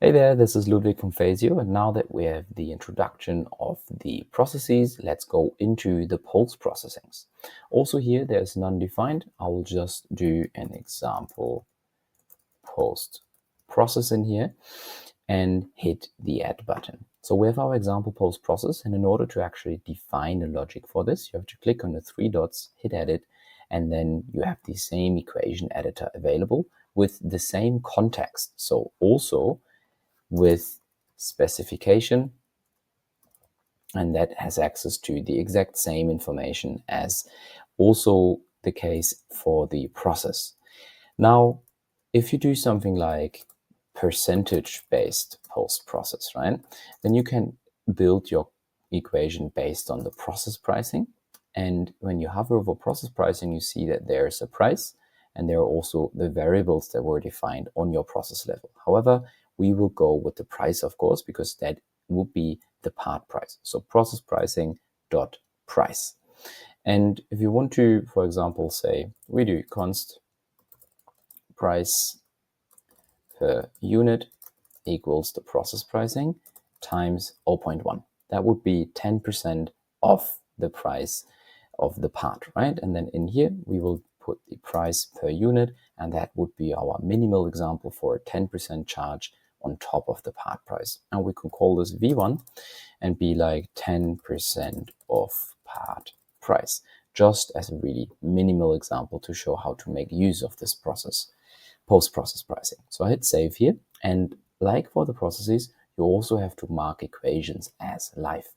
Hey there, this is Ludwig from Phasio, and now that we have the introduction of the processes, let's go into the post-processings. Also here, there's none defined. I will just do an example post-processing here and hit the add button. So we have our example post-process, and in order to actually define the logic for this, you have to click on the three dots, hit edit, and then you have the same equation editor available with the same context. So also with specification, and that has access to the exact same information as also the case for the process. Now, if you do something like percentage-based post-process, right, then you can build your equation based on the process pricing. And when you hover over process pricing, you see that there's a price, and there are also the variables that were defined on your process level. However, we will go with the price, of course, because that would be the part price. So process pricing dot price. And if you want to, for example, say we do const price per unit equals the process pricing times 0.1. That would be 10% of the price of the part, right? And then in here, we will put the price per unit, and that would be our minimal example for a 10% charge on top of the part price. And we can call this V1 and be like 10% of part price, just as a really minimal example to show how to make use of this process, post-process pricing. So I hit save here, and like for the processes, you also have to mark equations as live.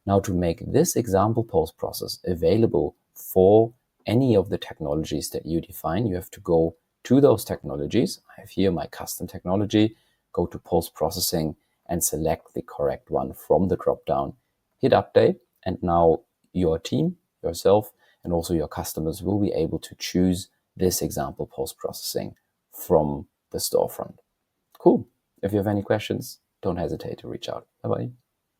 Now, to make this example post-process available for any of the technologies that you define, you have to go to those technologies. I have here my custom technology, go to post-processing and select the correct one from the drop-down, hit update, and now your team, yourself, and also your customers will be able to choose this example post-processing from the storefront. Cool. If you have any questions, don't hesitate to reach out. Bye-bye.